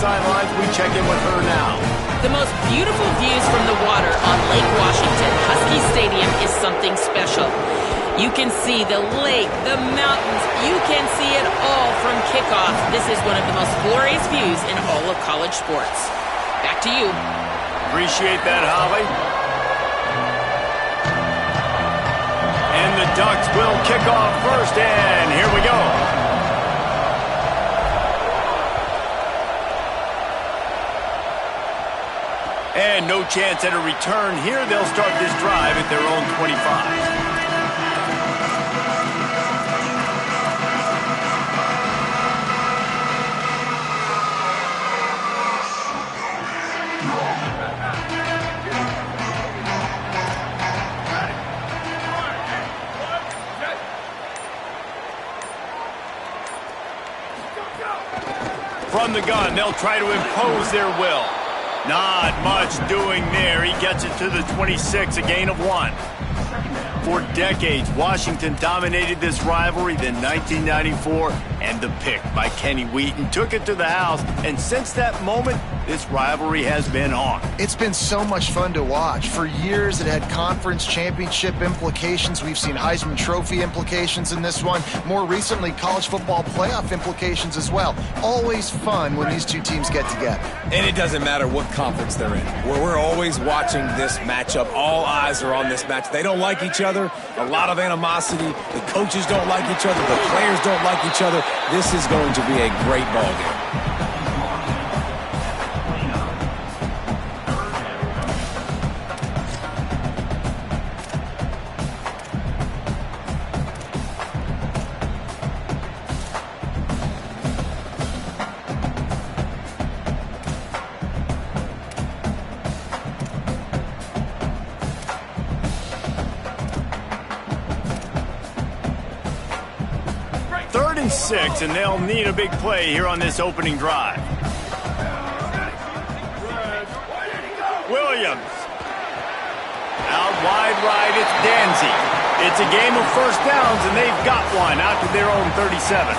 sidelines. We check in with her now. The most beautiful views from the water on Lake Washington, Husky Stadium, is something special. You can see the lake, the mountains. You can see it all from kickoff. This is one of the most glorious views in all of college sports. Back to you. Appreciate that, Holly. And the Ducks will kick off first, and here we go. And no chance at a return here. They'll start this drive at their own 25. From the gun, they'll try to impose their will. Not much doing there. He gets it to the 26, a gain of 1. For decades, Washington dominated this rivalry. Then 1994, and the pick by Kenny Wheaton took it to the house. And since that moment, this rivalry has been on. It's been so much fun to watch. For years, it had conference championship implications. We've seen Heisman Trophy implications in this one. More recently, college football playoff implications as well. Always fun when these two teams get together. And it doesn't matter what conference they're in. We're always watching this matchup. All eyes are on this match. They don't like each other. A lot of animosity. The coaches don't like each other. The players don't like each other. This is going to be a great ball game. And they'll need a big play here on this opening drive. Williams. Out wide right, it's Danzy. It's a game of first downs, and they've got one out to their own 37.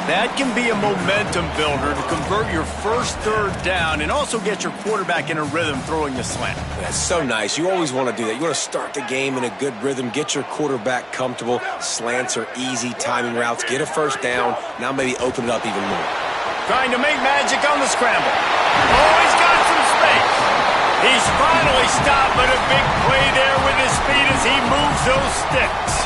That can be a momentum builder to convert your first third down and also get your quarterback in a rhythm throwing the slant. That's so nice. You always want to do that. You want to start the game in a good rhythm, get your quarterback comfortable. Slants are easy timing routes. Get a first down. Now maybe open it up even more. Trying to make magic on the scramble. Oh, he's got some space. He's finally stopped, but a big play there with his speed as he moves those sticks.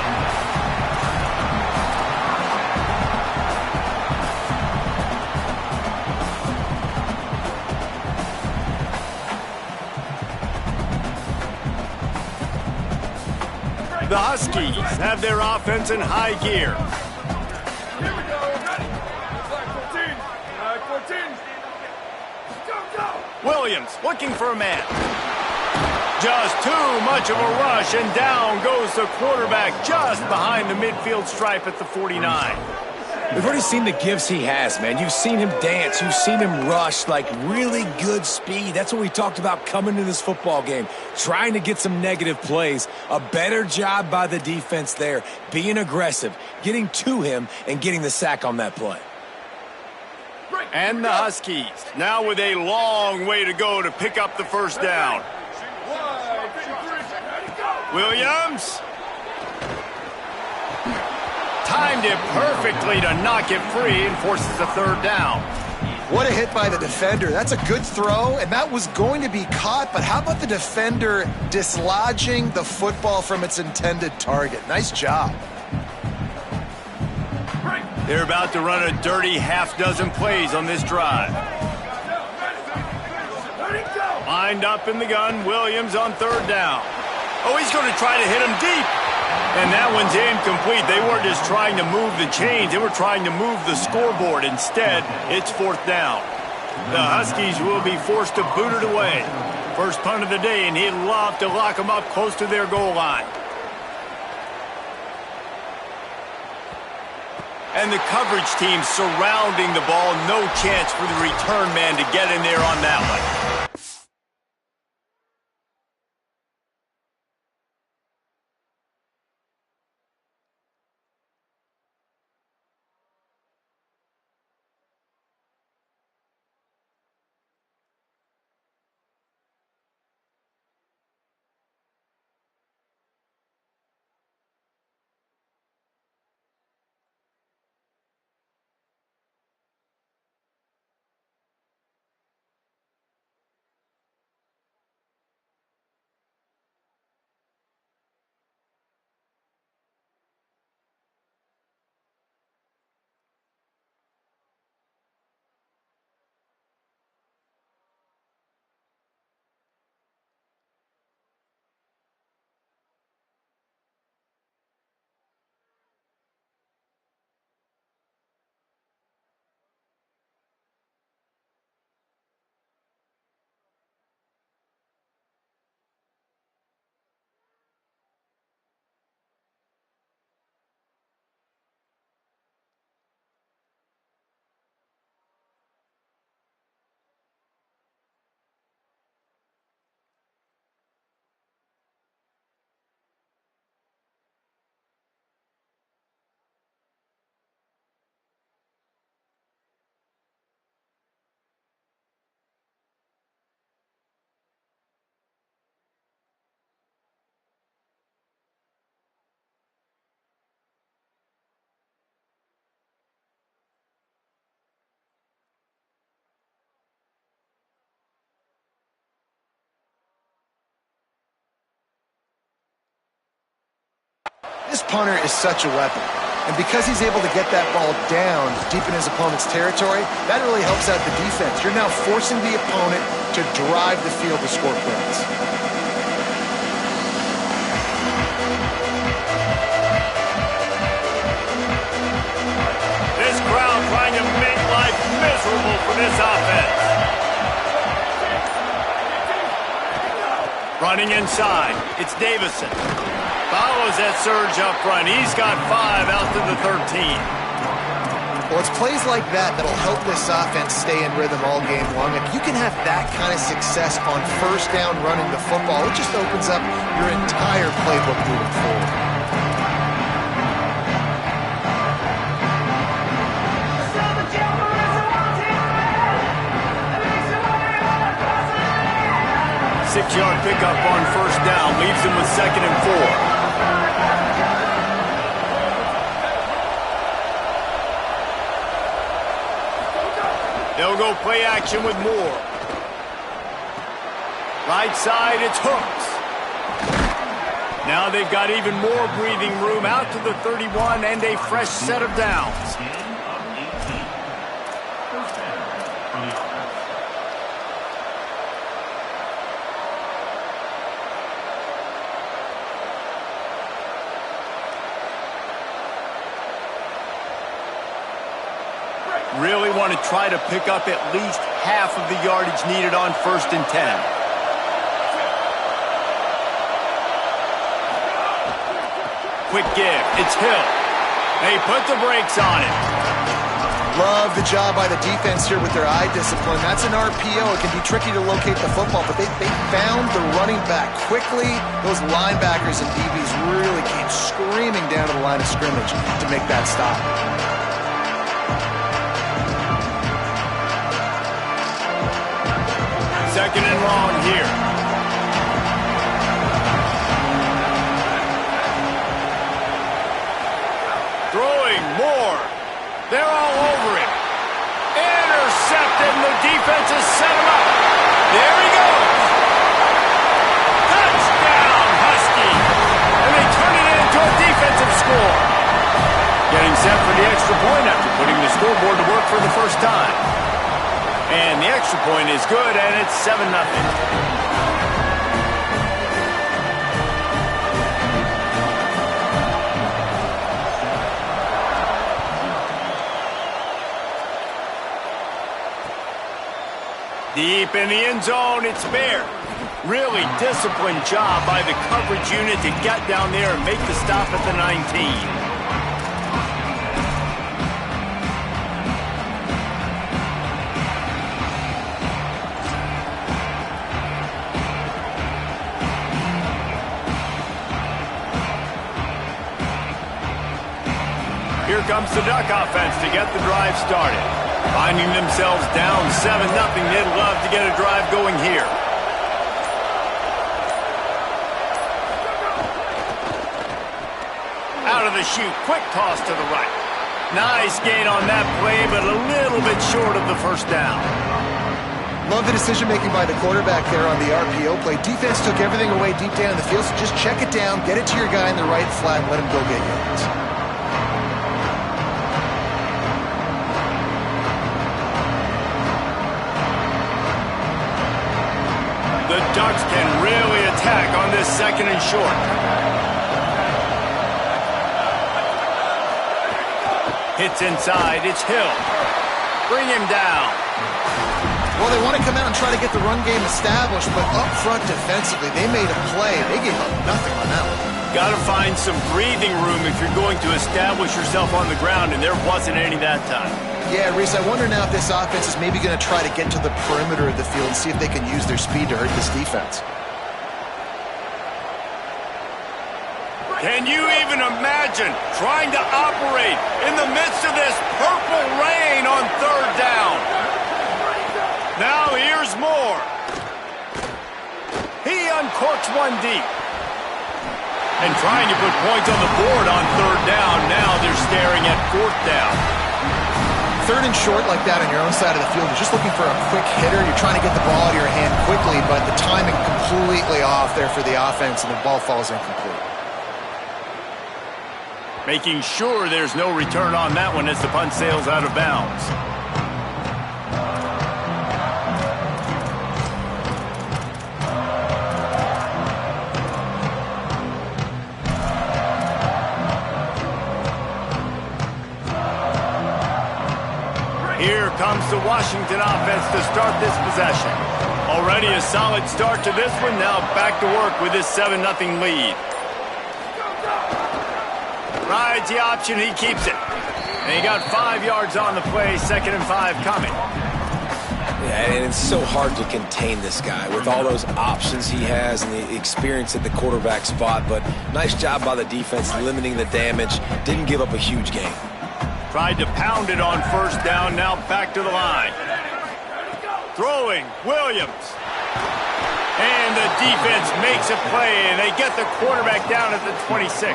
The Huskies have their offense in high gear. Here we go. Ready? Flag 14. Flag 14. Go, go. Williams looking for a man. Just too much of a rush, and down goes the quarterback just behind the midfield stripe at the 49. We've already seen the gifts he has, man. You've seen him dance. You've seen him rush, like really good speed. That's what we talked about coming to this football game, trying to get some negative plays. A better job by the defense there, being aggressive, getting to him, and getting the sack on that play. And the Huskies now with a long way to go to pick up the first down. Williams. Timed it perfectly to knock it free and forces a third down. What a hit by the defender. That's a good throw, and that was going to be caught, but how about the defender dislodging the football from its intended target? Nice job. They're about to run a dirty half-dozen plays on this drive. Lined up in the gun, Williams on third down. Oh, he's going to try to hit him deep. And that one's incomplete. They weren't just trying to move the chains. They were trying to move the scoreboard. Instead, it's fourth down. The Huskies will be forced to boot it away. First punt of the day, and he'd love to lock them up close to their goal line. And the coverage team surrounding the ball. No chance for the return man to get in there on that one. This punter is such a weapon. And because he's able to get that ball down deep in his opponent's territory, that really helps out the defense. You're now forcing the opponent to drive the field to score points. This crowd trying to make life miserable for this offense. Running inside, it's Davison. Follows that surge up front. He's got 5 out to the 13. Well, it's plays like that that'll help this offense stay in rhythm all game long. If you can have that kind of success on first down running the football, it just opens up your entire playbook moving forward. Six-yard pickup on first down. Leaves him with 2nd and 4. They'll go play action with Moore. Right side, it's Hooks. Now they've got even more breathing room out to the 31 and a fresh set of downs. Really want to try to pick up at least half of the yardage needed on 1st and 10. Quick give. It's Hill. They put the brakes on it. Love the job by the defense here with their eye discipline. That's an RPO. It can be tricky to locate the football, but they found the running back quickly. Those linebackers and DBs really came screaming down to the line of scrimmage to make that stop. Second and long here. Throwing more. They're all over him. Intercepted, and the defense has set him up. There he goes. Touchdown, Husky. And they turn it into a defensive score. Getting set for the extra point after putting the scoreboard to work for the first time. And the extra point is good, and it's 7-0. Deep in the end zone, it's Bear. Really disciplined job by the coverage unit to get down there and make the stop at the 19. Here comes the Duck offense to get the drive started. Finding themselves down 7-0, they'd love to get a drive going here. Out of the chute, quick toss to the right. Nice gain on that play, but a little bit short of the first down. Love the decision-making by the quarterback there on the RPO play. Defense took everything away deep down the field, so just check it down, get it to your guy in the right flat, and let him go get yards. The Ducks can really attack on this 2nd and short. Hits inside, it's Hill. Bring him down. Well, they want to come out and try to get the run game established, but up front defensively, they made a play. They gave up nothing on that one. Got to find some breathing room if you're going to establish yourself on the ground, and there wasn't any that time. Yeah, Reese, I wonder now if this offense is maybe going to try to get to the perimeter of the field and see if they can use their speed to hurt this defense. Can you even imagine trying to operate in the midst of this purple rain on 3rd down? Now here's Moore. He uncorks one deep. And trying to put points on the board on 3rd down. Now they're staring at 4th down. 3rd and short like that on your own side of the field, you're just looking for a quick hitter. You're trying to get the ball out of your hand quickly, but the timing completely off there for the offense, and the ball falls incomplete. Making sure there's no return on that one as the punt sails out of bounds. Here comes the Washington offense to start this possession. Already a solid start to this one. Now back to work with this 7-0 lead. Rides the option, he keeps it. And he got 5 yards on the play, 2nd and 5 coming. Yeah, and it's so hard to contain this guy with all those options he has and the experience at the quarterback spot. But nice job by the defense limiting the damage. Didn't give up a huge gain. Tried to pound it on 1st down, now back to the line. Throwing, Williams. And the defense makes a play, and they get the quarterback down at the 26.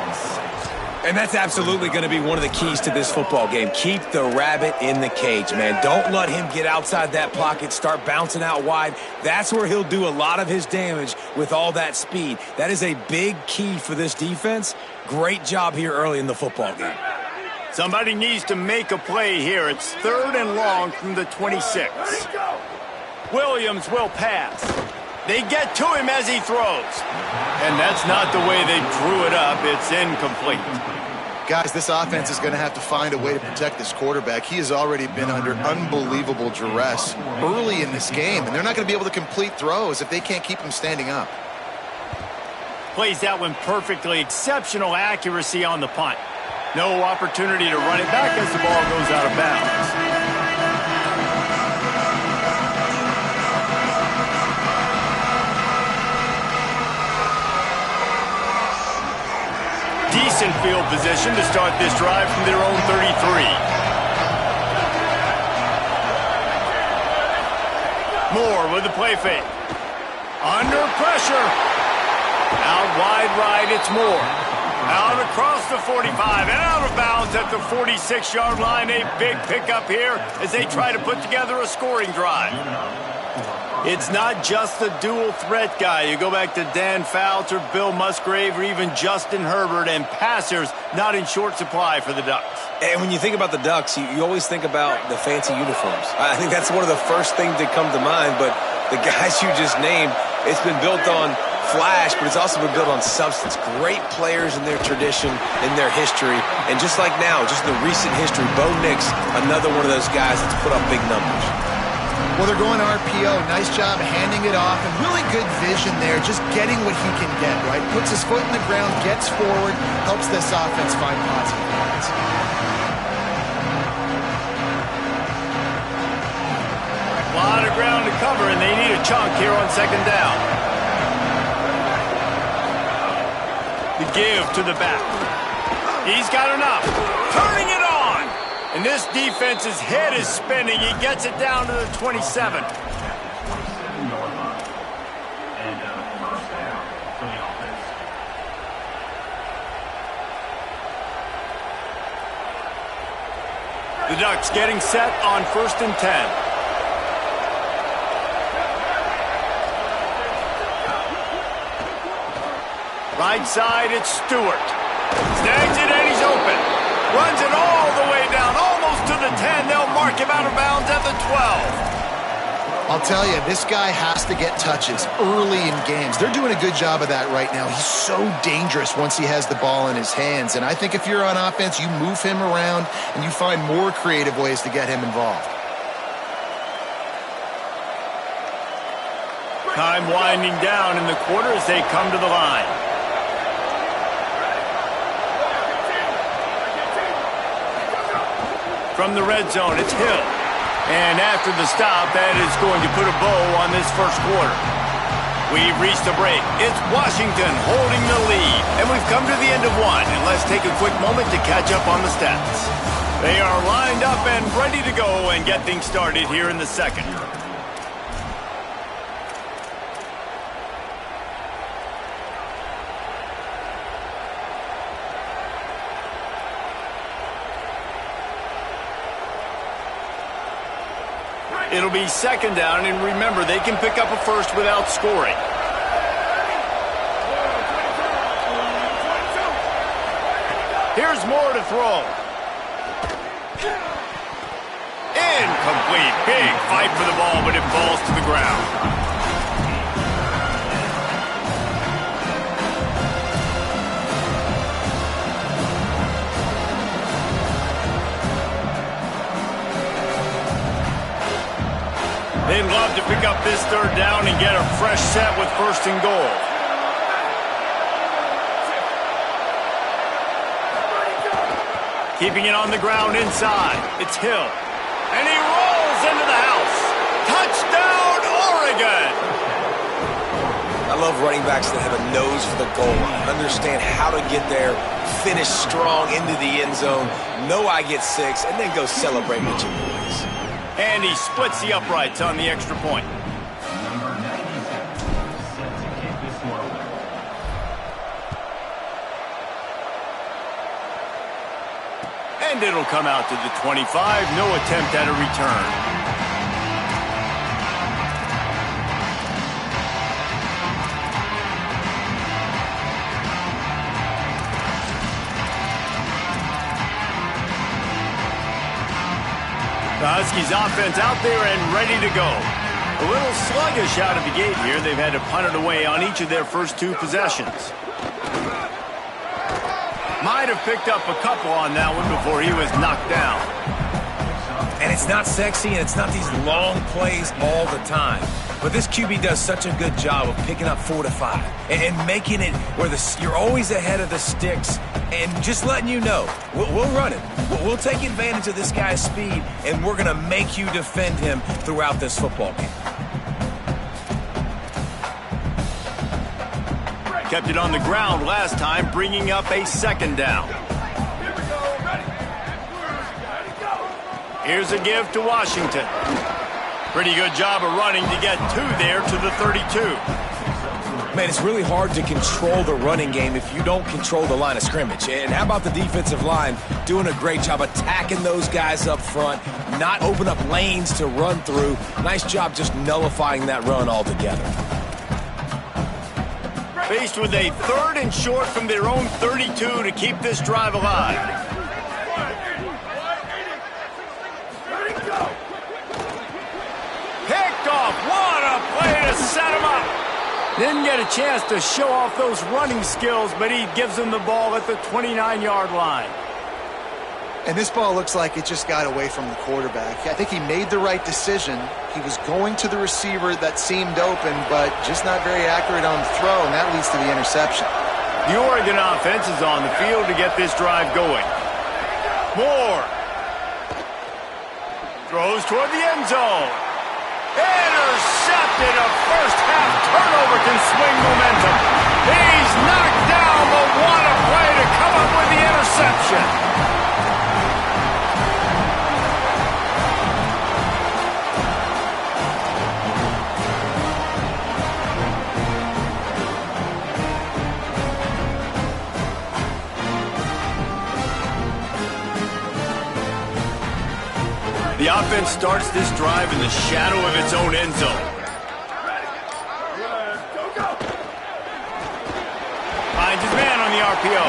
And that's absolutely going to be one of the keys to this football game. Keep the rabbit in the cage, man. Don't let him get outside that pocket, start bouncing out wide. That's where he'll do a lot of his damage with all that speed. That is a big key for this defense. Great job here early in the football game. Somebody needs to make a play here. It's 3rd and long from the 26. Williams will pass. They get to him as he throws. And that's not the way they drew it up. It's incomplete. Guys, this offense is going to have to find a way to protect this quarterback. He has already been under unbelievable duress early in this game, and they're not going to be able to complete throws if they can't keep him standing up. Plays that one perfectly. Exceptional accuracy on the punt. No opportunity to run it back as the ball goes out of bounds. Decent field position to start this drive from their own 33. Moore with the play fake. Under pressure. Out wide right, it's Moore. Out across the 45 and out of bounds at the 46-yard line. A big pickup here as they try to put together a scoring drive. It's not just the dual threat guy. You go back to Dan Fouts or Bill Musgrave or even Justin Herbert, and passers not in short supply for the Ducks. And when you think about the Ducks, you always think about the fancy uniforms. I think that's one of the first things that come to mind, but the guys you just named, it's been built on flash, but it's also been built on substance. Great players in their tradition, in their history, and just like now, just in the recent history, Bo Nix, another one of those guys that's put up big numbers. Well, they're going RPO. Nice job handing it off, and really good vision there, just getting what he can get, right? Puts his foot in the ground, gets forward, helps this offense find positive points. A lot of ground to cover, and they need a chunk here on 2nd down. The give to the back. He's got enough. Turning it on. And this defense's head is spinning. He gets it down to the 27. The Ducks getting set on 1st and 10. Right side, it's Stewart. Snags it and he's open. Runs it all the way down, almost to the 10. They'll mark him out of bounds at the 12. I'll tell you, this guy has to get touches early in games. They're doing a good job of that right now. He's so dangerous once he has the ball in his hands. And I think if you're on offense, you move him around and you find more creative ways to get him involved. Time winding down in the quarter as they come to the line. From the red zone, it's Hill. And after the stop, that is going to put a bow on this 1st quarter. We've reached a break. It's Washington holding the lead. And we've come to the end of one. And let's take a quick moment to catch up on the stats. They are lined up and ready to go and get things started here in the 2nd. It'll be 2nd down, and remember, they can pick up a first without scoring. Here's more to throw. Incomplete. Big fight for the ball, but it falls to the ground. They'd love to pick up this third down and get a fresh set with first and goal. Keeping it on the ground inside. It's Hill. And he rolls into the house. Touchdown, Oregon! I love running backs that have a nose for the goal line, understand how to get there, finish strong into the end zone, know I get 6, and then go celebrate with your boys. And he splits the uprights on the extra point. And it'll come out to the 25. No attempt at a return. The Huskies offense out there and ready to go. A little sluggish out of the gate here. They've had to punt it away on each of their first 2 possessions. Might have picked up a couple on that one before he was knocked down. And it's not sexy, and it's not these long plays all the time. But this QB does such a good job of picking up 4 to 5 and making it where you're always ahead of the sticks and just letting you know, we'll run it. We'll take advantage of this guy's speed, and we're going to make you defend him throughout this football game. Kept it on the ground last time, bringing up a second down. Here's a give to Washington. Pretty good job of running to get 2 there to the 32. Man, it's really hard to control the running game if you don't control the line of scrimmage. And how about the defensive line doing a great job attacking those guys up front, not open up lanes to run through. Nice job just nullifying that run altogether. Faced with a 3rd and short from their own 32 to keep this drive alive. Picked off. What a play to set him up. Didn't get a chance to show off those running skills, but he gives them the ball at the 29-yard line. And this ball looks like it just got away from the quarterback. I think he made the right decision. He was going to the receiver that seemed open, but just not very accurate on the throw, and that leads to the interception. The Oregon offense is on the field to get this drive going. Moore throws toward the end zone. Intercepted. A first-half turnover can swing momentum. He's knocked down, but what a play to come up with the interception. The offense starts this drive in the shadow of its own end zone. Finds his man on the RPO.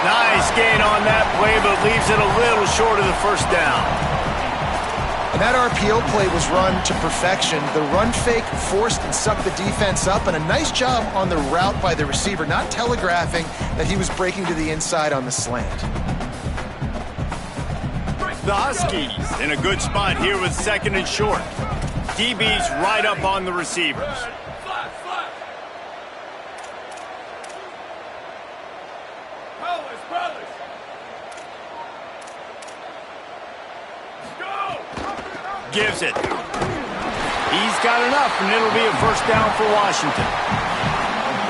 Nice gain on that play, but leaves it a little short of the first down. And that RPO play was run to perfection. The run fake forced and sucked the defense up, and a nice job on the route by the receiver, not telegraphing that he was breaking to the inside on the slant. The Huskies in a good spot here with 2nd and short. DB's right up on the receivers. Gives it. He's got enough, and it'll be a first down for Washington.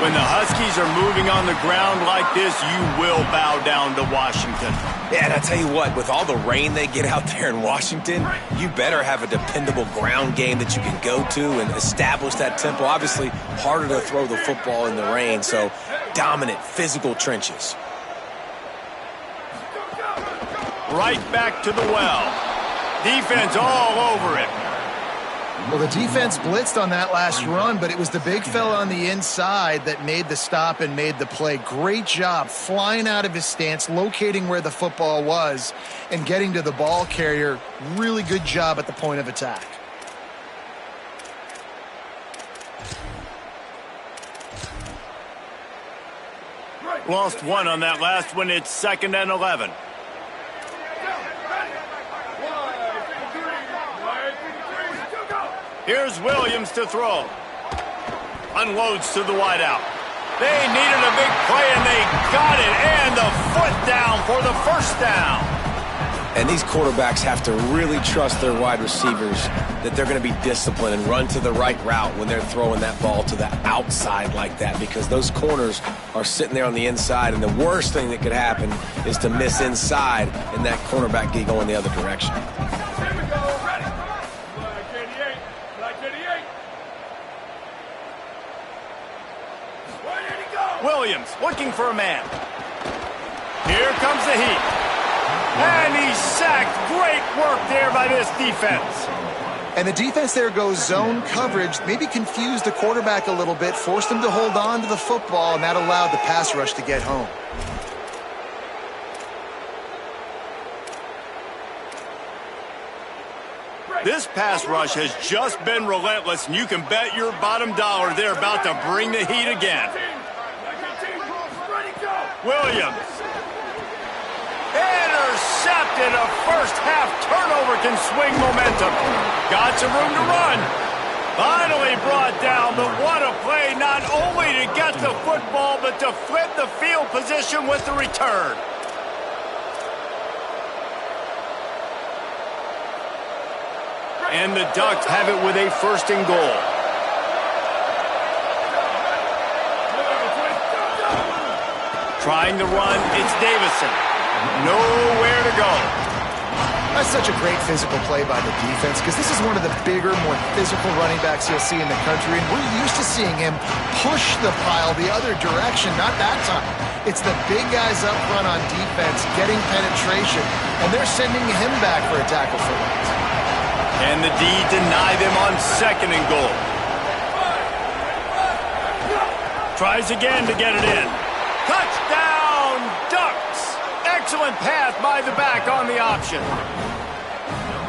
When the Huskies are moving on the ground like this, you will bow down to Washington. Yeah, and I tell you what, with all the rain they get out there in Washington, you better have a dependable ground game that you can go to and establish that tempo. Obviously, harder to throw the football in the rain, so dominant, physical trenches. Right back to the well. Defense all over it. Well, the defense blitzed on that last run, but it was the big fella on the inside that made the stop and made the play. Great job flying out of his stance, locating where the football was, and getting to the ball carrier. Really good job at the point of attack. Lost one on that last one. It's 2nd and 11. Here's Williams to throw. Unloads to the wideout. They needed a big play, and they got it. And the foot down for the first down. And these quarterbacks have to really trust their wide receivers that they're going to be disciplined and run to the right route when they're throwing that ball to the outside like that, because those corners are sitting there on the inside, and the worst thing that could happen is to miss inside and that cornerback get going the other direction. Here we go, ready. Black 88, black 88. Where did he go? Williams looking for a man. Here comes the heat. And he's sacked. Great work there by this defense. And the defense there goes zone coverage, maybe confused the quarterback a little bit, forced him to hold on to the football, and that allowed the pass rush to get home. This pass rush has just been relentless, and you can bet your bottom dollar they're about to bring the heat again. Williams. Intercepted. A first half turnover can swing momentum. Got some room to run. Finally brought down, but what a play, not only to get the football, but to flip the field position with the return. And the Ducks have it with a 1st and goal. Trying to run, it's Davison. Nowhere to go. That's such a great physical play by the defense, because this is one of the bigger, more physical running backs you'll see in the country, and we're used to seeing him push the pile the other direction. Not that time. It's the big guys up front on defense getting penetration, and they're sending him back for a tackle for loss. And the D deny them on 2nd and goal. Tries again to get it in. Touchdown, Ducks! Excellent pass by the back on the option.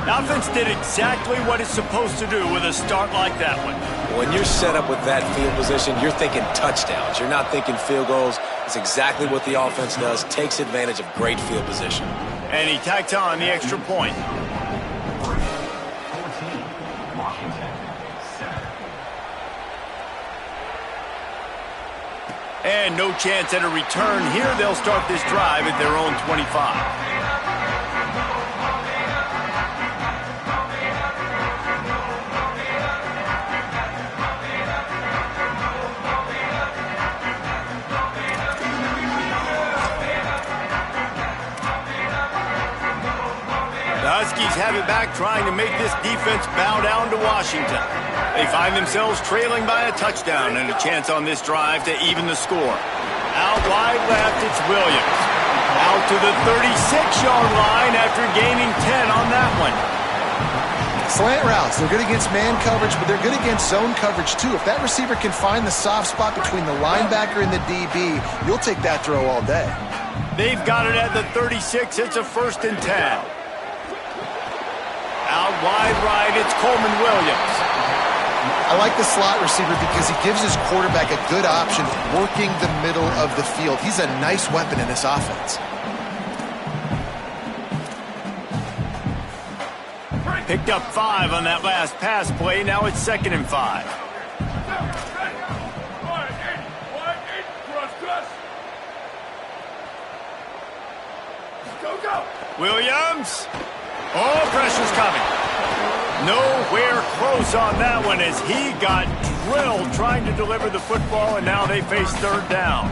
The offense did exactly what it's supposed to do with a start like that one. When you're set up with that field position, you're thinking touchdowns. You're not thinking field goals. It's exactly what the offense does. Takes advantage of great field position. And he tacked on the extra point. And no chance at a return here. They'll start this drive at their own 25. The Huskies have it back, trying to make this defense bow down to Washington. They find themselves trailing by a touchdown and a chance on this drive to even the score. Out wide left, it's Williams. Out to the 36-yard line after gaining 10 on that one. Slant routes, they're good against man coverage, but they're good against zone coverage too. If that receiver can find the soft spot between the linebacker and the DB, you'll take that throw all day. They've got it at the 36. It's a 1st and 10. Out wide right, it's Coleman Williams. I like the slot receiver because he gives his quarterback a good option working the middle of the field. He's a nice weapon in this offense. Picked up 5 on that last pass play. Now it's 2nd and 5. Williams. Oh, pressure's coming. Nowhere close on that one as he got drilled trying to deliver the football, and now they face 3rd down.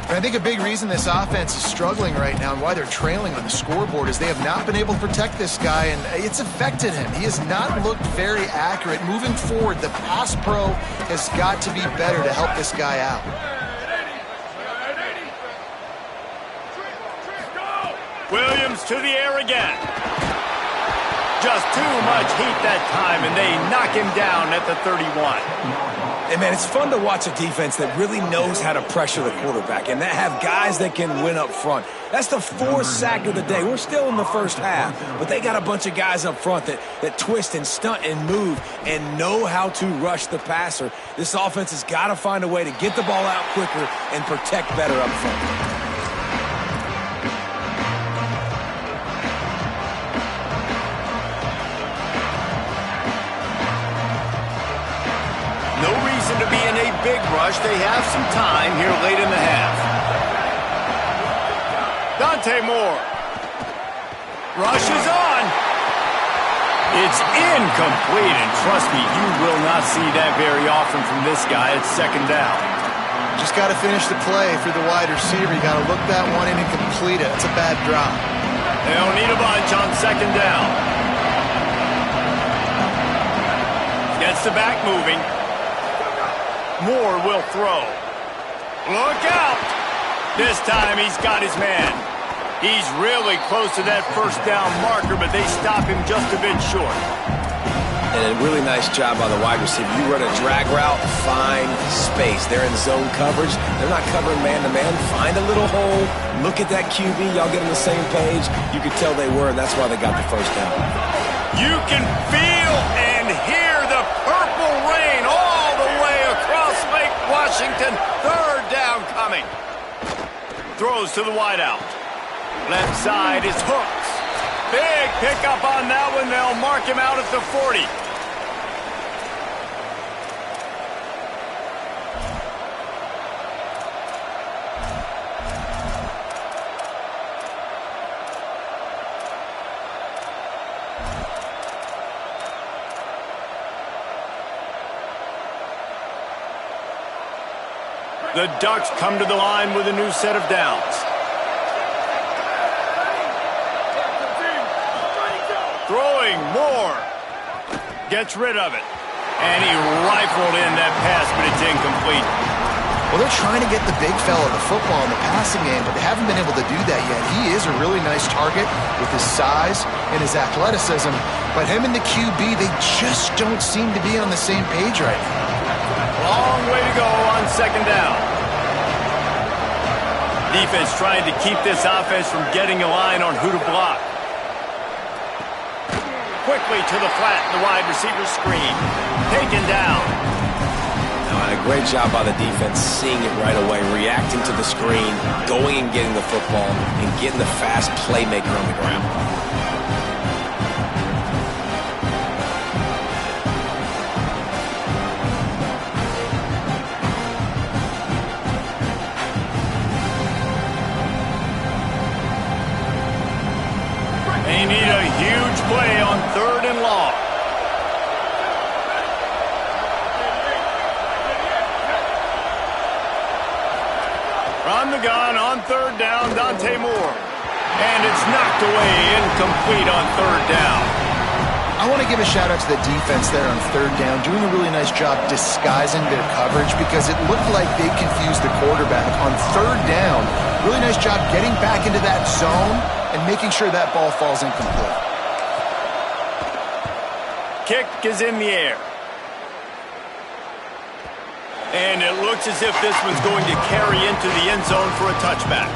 And I think a big reason this offense is struggling right now and why they're trailing on the scoreboard is they have not been able to protect this guy, and it's affected him. He has not looked very accurate. Moving forward, the pass pro has got to be better to help this guy out. Williams to the air again. Just too much heat that time, and they knock him down at the 31. Hey, man, it's fun to watch a defense that really knows how to pressure the quarterback and that have guys that can win up front. That's the fourth sack of the day. We're still in the first half, but they got a bunch of guys up front that twist and stunt and move and know how to rush the passer. This offense has got to find a way to get the ball out quicker and protect better up front. No reason to be in a big rush. They have some time here late in the half. Dante Moore. Rush is on. It's incomplete, and trust me, you will not see that very often from this guy at second down. Just got to finish the play for the wide receiver. You got to look that one in and complete it. It's a bad drop. They don't need a bunch on second down. Gets the back moving. Moore will throw. Look out! This time he's got his man. He's really close to that first down marker, but they stop him just a bit short. And a really nice job by the wide receiver. You run a drag route, find space. They're in zone coverage. They're not covering man-to-man. Find a little hole. Look at that QB. Y'all get on the same page. You could tell they were, and that's why they got the first down. You can feel and hear the purple rain all the way across Lake Washington. Third down coming. Throws to the wideout. Left side is Hooks. Big pickup on that one. They'll mark him out at the 40. The Ducks come to the line with a new set of downs. Throwing more. Gets rid of it. And he rifled in that pass, but it's incomplete. Well, they're trying to get the big fella the football in the passing game, but they haven't been able to do that yet. He is a really nice target with his size and his athleticism, but him and the QB, they just don't seem to be on the same page right now. Long way to go on second down. Defense trying to keep this offense from getting a line on who to block. Quickly to the flat, the wide receiver screen. Taken down. And a great job by the defense seeing it right away, reacting to the screen, going and getting the football, and getting the fast playmaker on the ground. They need a huge play on third and long. From the gun on third down, Dante Moore. And it's knocked away, incomplete on third down. I want to give a shout out to the defense there on third down, doing a really nice job disguising their coverage because it looked like they confused the quarterback on third down. Really nice job getting back into that zone and making sure that ball falls incomplete. Kick is in the air. And it looks as if this one's going to carry into the end zone for a touchback.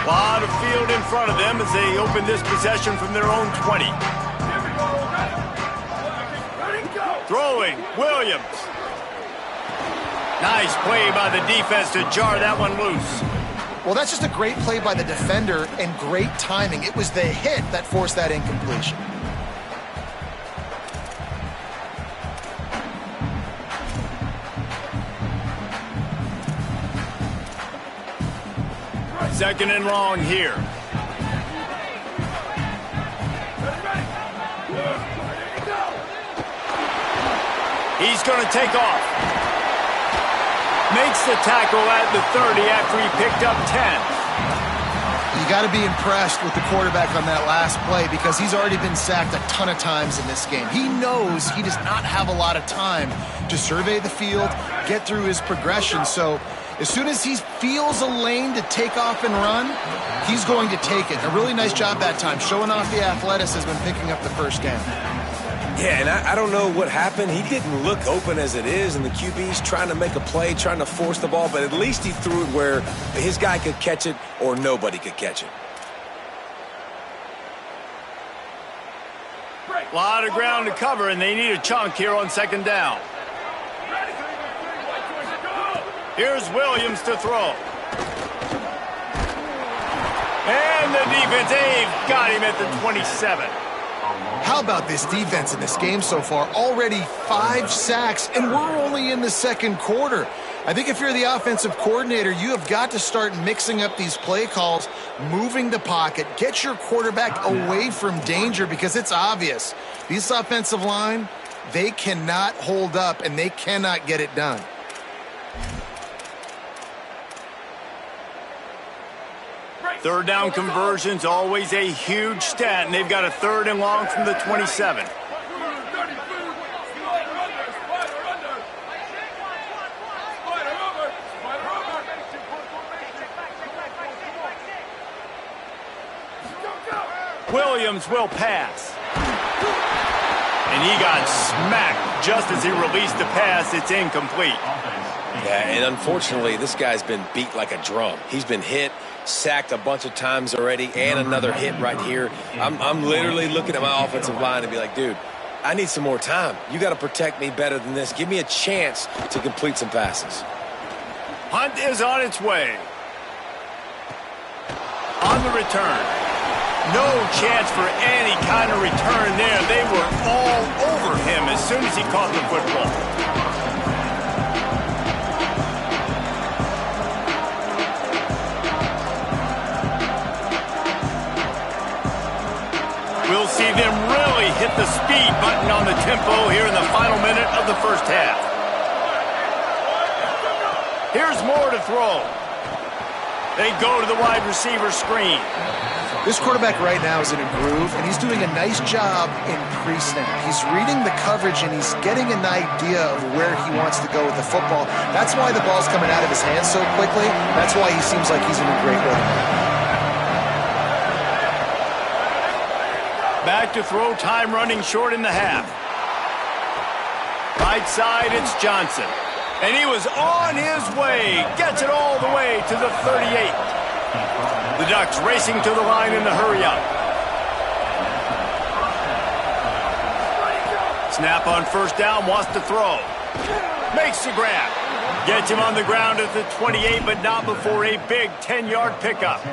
A lot of field in front of them as they open this possession from their own 20. Throwing, Williams. Nice play by the defense to jar that one loose. Well, that's just a great play by the defender and great timing. It was the hit that forced that incompletion. Second and long here. He's going to take off. Makes the tackle at the 30 after he picked up 10. You got to be impressed with the quarterback on that last play because he's already been sacked a ton of times in this game. He knows he does not have a lot of time to survey the field, get through his progression. So as soon as he feels a lane to take off and run, he's going to take it. A really nice job that time, showing off the athleticism and picking up the first down. Yeah, and I don't know what happened. He didn't look open as it is, and the QB's trying to make a play, trying to force the ball, but at least he threw it where his guy could catch it or nobody could catch it. A lot of ground to cover, and they need a chunk here on second down. Here's Williams to throw. And the defense, they've got him at the 27. How about this defense in this game so far? Already 5 sacks, and we're only in the second quarter. I think if you're the offensive coordinator, you have got to start mixing up these play calls, moving the pocket, get your quarterback away from danger because it's obvious. This offensive line, they cannot hold up, and they cannot get it done. Third down conversion's always a huge stat, and they've got a 3rd and long from the 27. Williams will pass. And he got smacked just as he released the pass. It's incomplete. Yeah, and unfortunately, this guy's been beat like a drum. He's been hit, sacked a bunch of times already, and another hit right here. I'm literally looking at my offensive line and be like, dude, I need some more time. You got to protect me better than this. Give me a chance to complete some passes. Hunt is on its way. On the return. No chance for any kind of return there. They were all over him as soon as he caught the football. We'll see them really hit the speed button on the tempo here in the final minute of the first half. Here's Moore to throw. They go to the wide receiver screen. This quarterback right now is in a groove, and he's doing a nice job in pre-snap. He's reading the coverage, and he's getting an idea of where he wants to go with the football. That's why the ball's coming out of his hands so quickly. That's why he seems like he's in a great rhythm. Back to throw, time running short in the half. Right side, it's Johnson. And he was on his way. Gets it all the way to the 38. The Ducks racing to the line in the hurry-up. Snap on first down, wants to throw. Makes the grab. Gets him on the ground at the 28, but not before a big 10-yard pickup.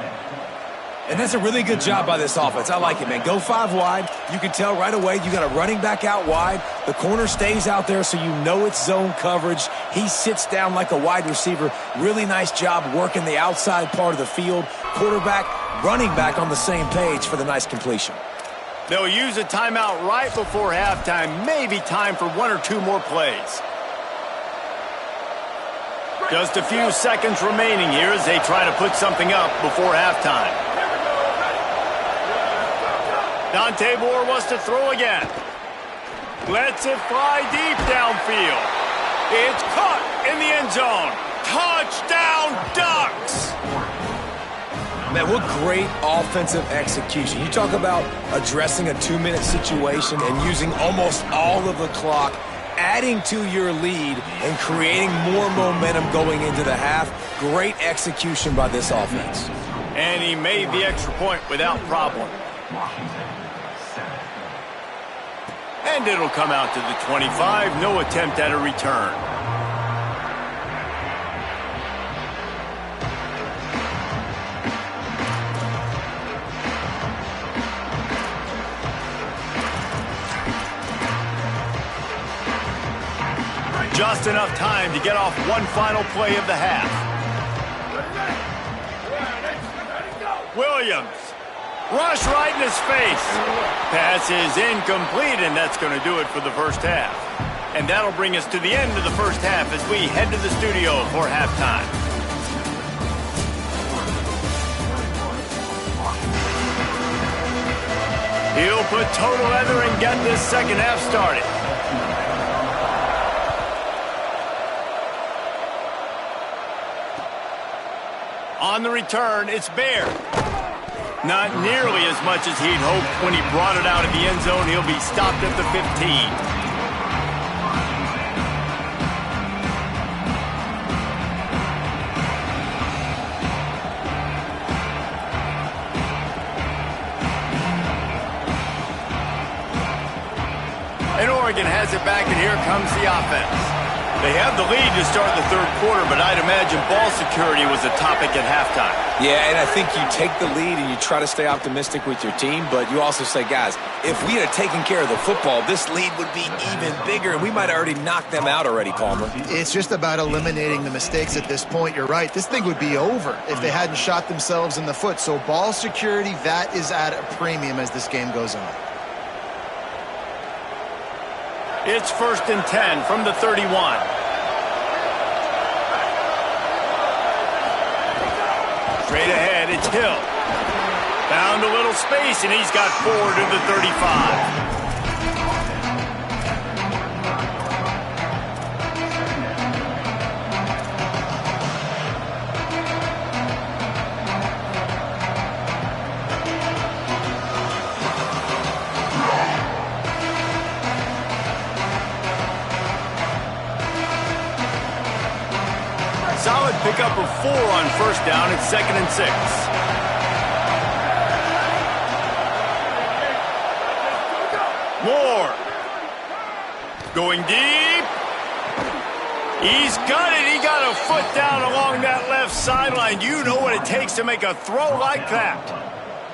And that's a really good job by this offense. I like it, man. Go 5 wide. You can tell right away you got a running back out wide. The corner stays out there so you know it's zone coverage. He sits down like a wide receiver. Really nice job working the outside part of the field. Quarterback, running back on the same page for the nice completion. They'll use a timeout right before halftime. Maybe time for 1 or 2 more plays. Just a few seconds remaining here as they try to put something up before halftime. Dante Moore wants to throw again. Lets it fly deep downfield. It's caught in the end zone. Touchdown, Ducks! Man, what great offensive execution. You talk about addressing a 2-minute situation and using almost all of the clock, adding to your lead and creating more momentum going into the half. Great execution by this offense. And he made the extra point without problem. And it'll come out to the 25. No attempt at a return. Just enough time to get off one final play of the half. Williams. Rush right in his face. Pass is incomplete, and that's going to do it for the first half. And that'll bring us to the end of the first half as we head to the studio for halftime. He'll put total leather and get this second half started. On the return, it's Bear. Not nearly as much as he'd hoped when he brought it out of the end zone. He'll be stopped at the 15. And Oregon has it back, and here comes the offense. They have the lead to start the third quarter, but I'd imagine ball security was a topic at halftime. Yeah, and I think you take the lead and you try to stay optimistic with your team, but you also say, guys, if we had taken care of the football, this lead would be even bigger, and we might have already knocked them out already, Palmer. It's just about eliminating the mistakes at this point. You're right. This thing would be over if they hadn't shot themselves in the foot. So ball security, that is at a premium as this game goes on. It's 1st and 10 from the 31. Straight ahead, it's Hill. Found a little space, and he's got 4 to the 35. Solid pickup of 4 on 1st down. It's 2nd and 6. Moore. Going deep. He's got it. He got a foot down along that left sideline. You know what it takes to make a throw like that.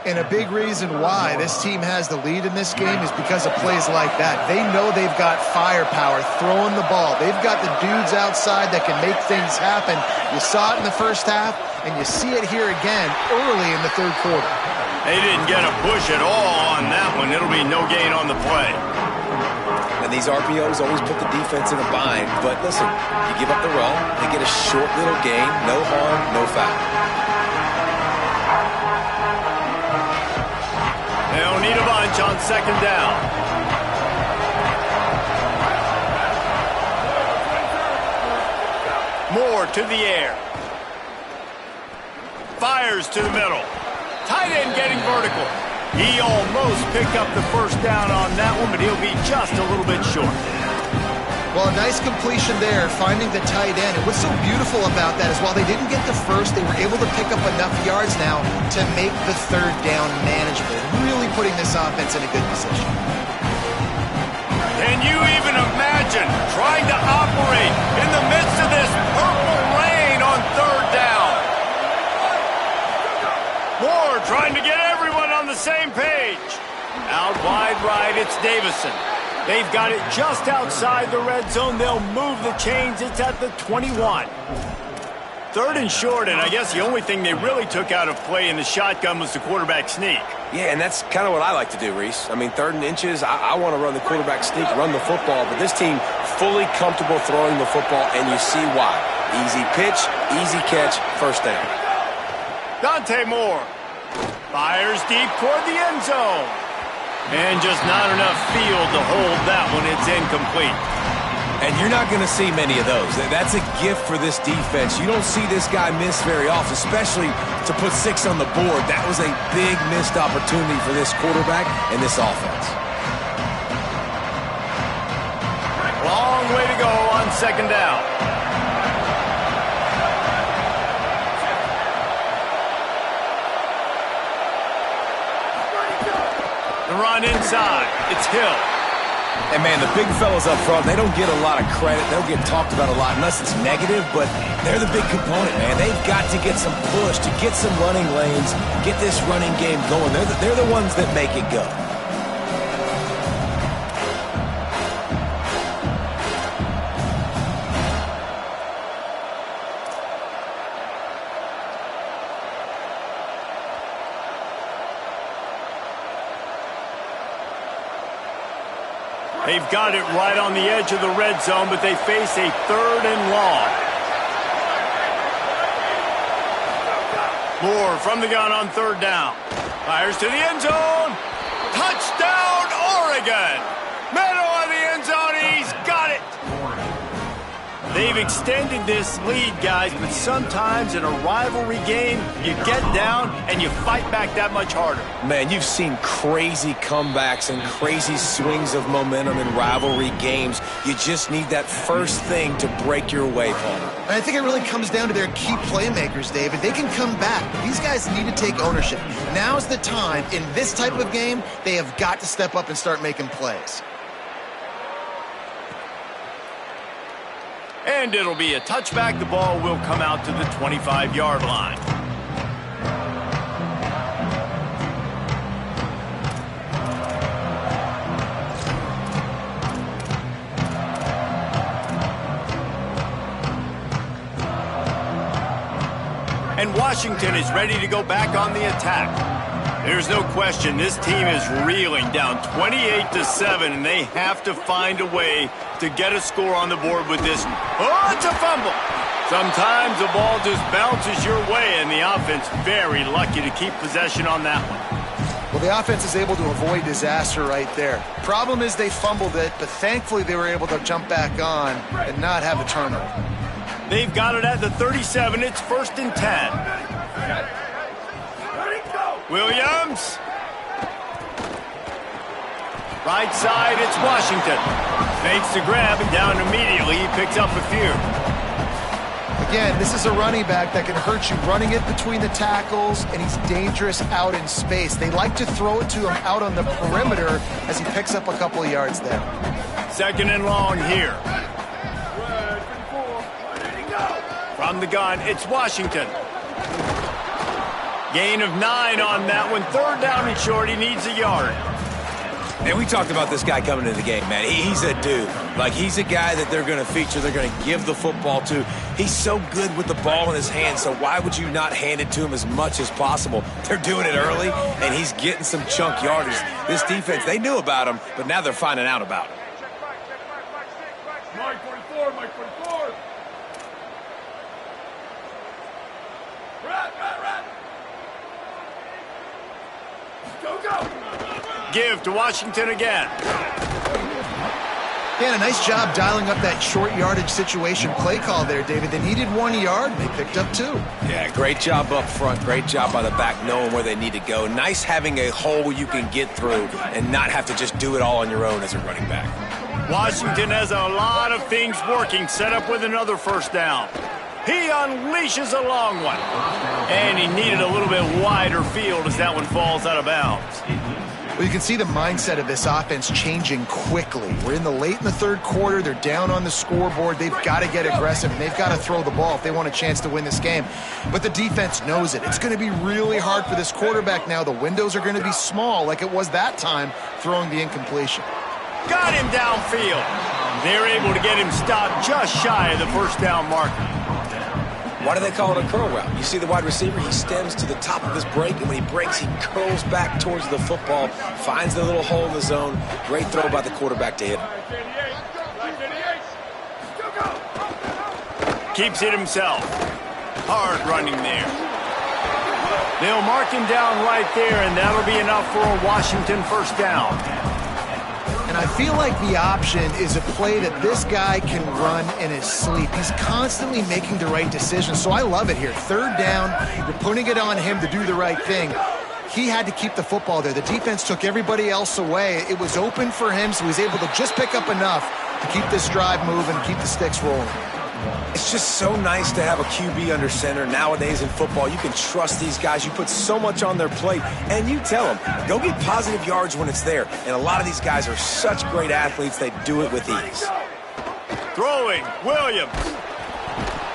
And a big reason why this team has the lead in this game is because of plays like that. They know they've got firepower throwing the ball. They've got the dudes outside that can make things happen. You saw it in the first half, and you see it here again early in the third quarter. They didn't get a push at all on that one. It'll be no gain on the play. And these RPOs always put the defense in a bind. But listen, you give up the run, they get a short little gain, no harm, no foul. They'll need a bunch on 2nd down. Moore to the air. Fires to the middle. Tight end getting vertical. He almost picked up the 1st down on that one, but he'll be just a little bit short. Well, a nice completion there, finding the tight end. And what's so beautiful about that is while they didn't get the first, they were able to pick up enough yards now to make the 3rd down manageable, really putting this offense in a good position. Can you even imagine trying to operate in the midst of this purple rain on 3rd down? Moore trying to get everyone on the same page. Out wide right, it's Davison. They've got it just outside the red zone. They'll move the chains. It's at the 21. 3rd and short, and I guess the only thing they really took out of play in the shotgun was the quarterback sneak. Yeah, and that's kind of what I like to do, Reese. I mean, 3rd and inches, I want to run the quarterback sneak, run the football, but this team fully comfortable throwing the football, and you see why. Easy pitch, easy catch, 1st down. Dante Moore fires deep toward the end zone. And just not enough field to hold that one. It's incomplete. And you're not going to see many of those. That's a gift for this defense. You don't see this guy miss very often, especially to put 6 on the board. That was a big missed opportunity for this quarterback and this offense. Long way to go on 2nd down. The run inside. It's Hill. And, man, the big fellas up front, they don't get a lot of credit. They don't get talked about a lot unless it's negative, but they're the big component, man. They've got to get some push, to get some running lanes, get this running game going. They're the ones that make it go. They've got it right on the edge of the red zone, but they face a 3rd and long. Moore from the gun on 3rd down. Fires to the end zone. Touchdown, Oregon! Middle of the end zone, he's got it! They've extended this lead, guys, but sometimes in a rivalry game, you get down and you fight back that much harder. Man, you've seen crazy comebacks and crazy swings of momentum in rivalry games. You just need that first thing to break your way, Paul. And I think it really comes down to their key playmakers, David. They can come back, but these guys need to take ownership. Now's the time. In this type of game, they have got to step up and start making plays. And it'll be a touchback. The ball will come out to the 25-yard line. And Washington is ready to go back on the attack. There's no question this team is reeling down 28-7, and they have to find a way to get a score on the board with this. Oh, it's a fumble. Sometimes the ball just bounces your way, and the offense very lucky to keep possession on that one. Well, the offense is able to avoid disaster right there. Problem is they fumbled it, but thankfully they were able to jump back on and not have a turnover. They've got it at the 37. It's 1st and 10. Williams. Right side, it's Washington. Makes the grab and down immediately. He picks up a few. Again, this is a running back that can hurt you running it between the tackles, and he's dangerous out in space. They like to throw it to him out on the perimeter as he picks up a couple of yards there. 2nd and long here. From the gun, it's Washington. Gain of 9 on that one. 3rd down and short. He needs a yard. And we talked about this guy coming into the game, man. He's a dude. Like, he's a guy that they're going to feature, they're going to give the football to. He's so good with the ball in his hands, so why would you not hand it to him as much as possible? They're doing it early, and he's getting some chunk yardage. This defense, they knew about him, but now they're finding out about him. Mike 44, Mike 44. Rat. Go. Give to Washington again. Yeah, a nice job dialing up that short yardage situation play call there, David. They needed 1 yard, and they picked up 2. Yeah, great job up front. Great job by the back knowing where they need to go. Nice having a hole you can get through and not have to just do it all on your own as a running back. Washington has a lot of things working, set up with another 1st down. He unleashes a long one. And he needed a little bit wider field as that one falls out of bounds. Well, you can see the mindset of this offense changing quickly. We're in the 3rd quarter. They're down on the scoreboard. They've got to get aggressive, and they've got to throw the ball if they want a chance to win this game. But the defense knows it. It's going to be really hard for this quarterback now. The windows are going to be small like it was that time throwing the incompletion. Got him downfield. They're able to get him stopped just shy of the 1st down marker. Why do they call it a curl route? You see the wide receiver, he stems to the top of his break, and when he breaks, he curls back towards the football, finds the little hole in the zone. Great throw by the quarterback to hit him. Keeps it himself. Hard running there. They'll mark him down right there, and that'll be enough for a Washington 1st down. And I feel like the option is a play that this guy can run in his sleep. He's constantly making the right decisions, so I love it here. 3rd down, you're putting it on him to do the right thing. He had to keep the football there. The defense took everybody else away. It was open for him, so he was able to just pick up enough to keep this drive moving, keep the sticks rolling. It's just so nice to have a QB under center. Nowadays in football, you can trust these guys. You put so much on their plate, and you tell them, go get positive yards when it's there. And a lot of these guys are such great athletes, they do it with ease. Throwing, Williams.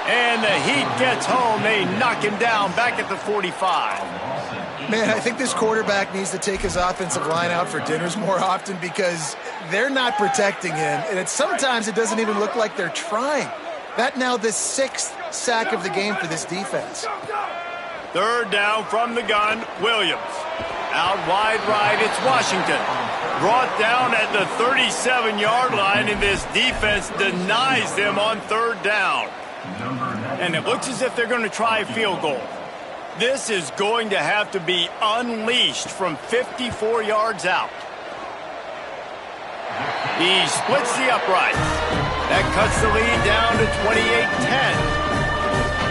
And the Heat gets home. They knock him down back at the 45. Man, I think this quarterback needs to take his offensive line out for dinners more often because they're not protecting him. And sometimes it doesn't even look like they're trying. That now the 6th sack of the game for this defense. 3rd down from the gun, Williams. Out wide right, it's Washington. Brought down at the 37-yard line, and this defense denies them on 3rd down. And it looks as if they're going to try a field goal. This is going to have to be unleashed from 54 yards out. He splits the upright. That cuts the lead down to 28-10.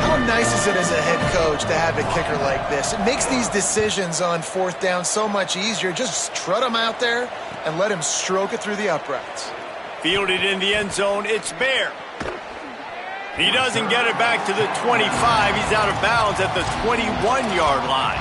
How nice is it as a head coach to have a kicker like this? It makes these decisions on fourth down so much easier. Just trot him out there and let him stroke it through the uprights. Fielded in the end zone, it's Bear. He doesn't get it back to the 25. He's out of bounds at the 21-yard line.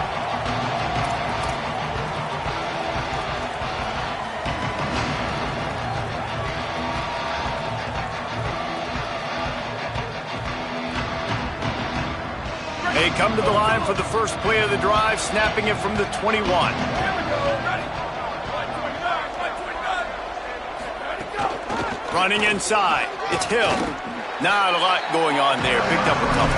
They come to the line for the first play of the drive, snapping it from the 21. Running inside, it's Hill. Not a lot going on there. Picked up a couple.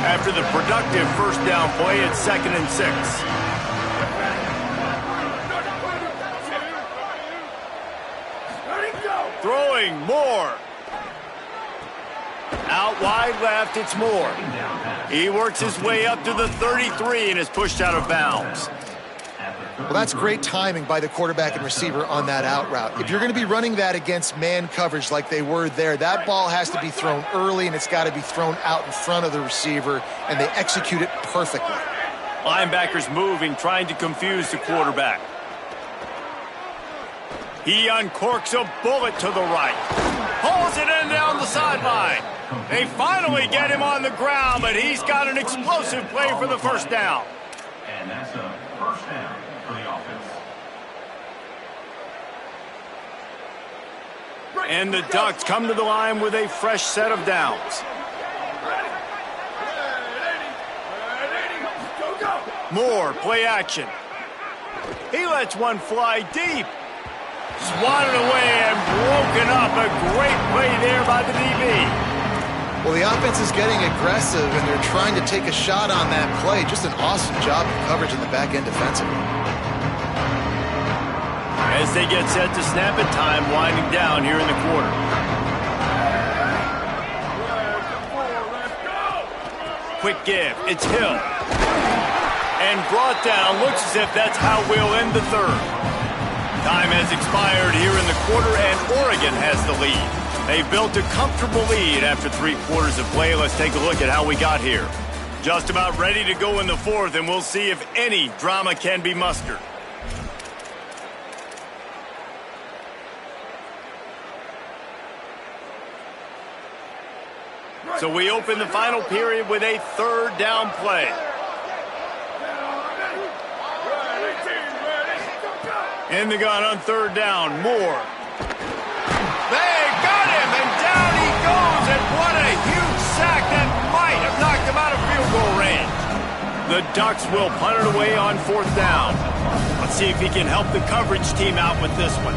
After the productive first down play, it's 2nd and 6. Throwing Moore. Out wide left, it's Moore. He works his way up to the 33 and is pushed out of bounds. Well, that's great timing by the quarterback and receiver on that out route. If you're going to be running that against man coverage like they were there, that ball has to be thrown early and it's got to be thrown out in front of the receiver, and they execute it perfectly. Linebackers moving, trying to confuse the quarterback. He uncorks a bullet to the right. Pulls it in down the sideline. They finally get him on the ground, but he's got an explosive play for the first down. And that's a first down for the offense. And the Ducks come to the line with a fresh set of downs. Moore, play action. He lets one fly deep. Swatted away and broken up. A great play there by the DB. Well, the offense is getting aggressive, and they're trying to take a shot on that play. Just an awesome job of coverage in the back end defensively. As they get set to snap it, time winding down here in the quarter. Quick give. It's Hill. And brought down. Looks as if that's how we'll end the third. Time has expired here in the quarter, and Oregon has the lead. They built a comfortable lead after 3 quarters of play. Let's take a look at how we got here. Just about ready to go in the fourth, and we'll see if any drama can be mustered. So we open the final period with a third down play. In the gun on third down, Moore. They got him, and down he goes, and what a huge sack that might have knocked him out of field goal range. The Ducks will punt it away on fourth down. Let's see if he can help the coverage team out with this one.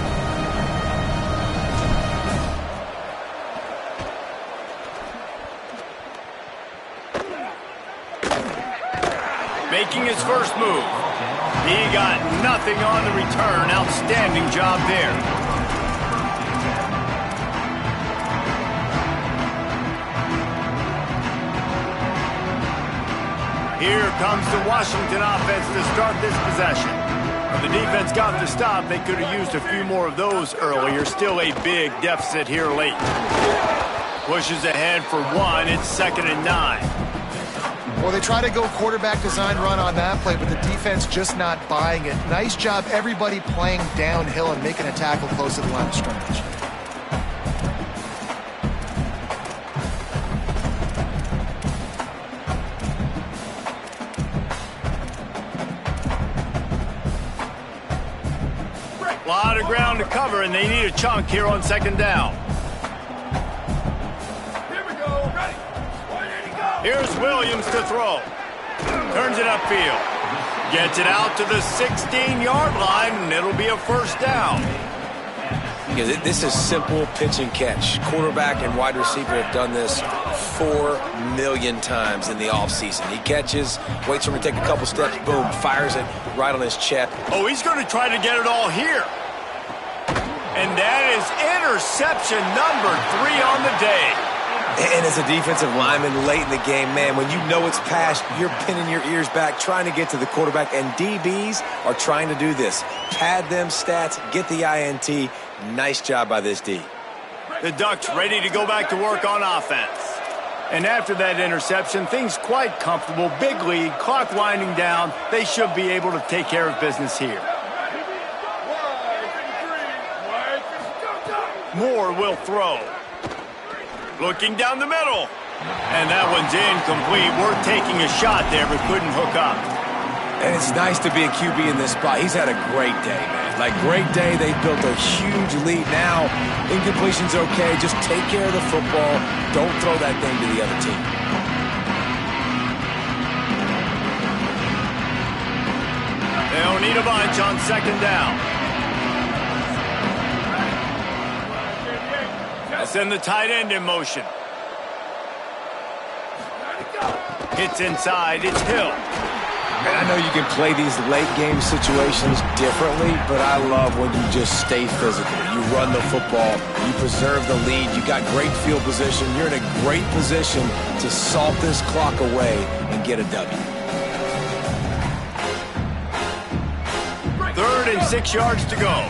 Making his first move. He got nothing on the return. Outstanding job there. Here comes the Washington offense to start this possession. When the defense got the stop, they could have used a few more of those earlier. Still a big deficit here late. Pushes ahead for one. It's 2nd and 9. Well, they try to go quarterback design run on that play, but the defense just not buying it. Nice job, everybody playing downhill and making a tackle close to the line of scrimmage. A lot of ground to cover, and they need a chunk here on 2nd down. Here's Williams to throw. Turns it upfield. Gets it out to the 16-yard line, and it'll be a first down. Yeah, this is simple pitch and catch. Quarterback and wide receiver have done this 4 million times in the offseason. He catches, waits for him to take a couple steps, boom, fires it right on his chest. Oh, he's going to try to get it all here. And that is interception number 3 on the day. And as a defensive lineman late in the game, man, when you know it's passed, you're pinning your ears back, trying to get to the quarterback, and DBs are trying to do this. Pad them stats, get the INT. Nice job by this D. The Ducks ready to go back to work on offense. And after that interception, things quite comfortable. Big lead, clock winding down. They should be able to take care of business here. Moore will throw. Looking down the middle. And that one's incomplete. Worth taking a shot there, but couldn't hook up. And it's nice to be a QB in this spot. He's had a great day, man. Like, great day. They've built a huge lead. Now, incompletion's okay. Just take care of the football. Don't throw that thing to the other team. They'll need a bunch on second down. They'll send the tight end in motion. Hits inside. It's Hill. And I know you can play these late game situations differently, but I love when you just stay physical. You run the football, you preserve the lead, you got great field position, you're in a great position to salt this clock away and get a W. 3rd and 6 yards to go.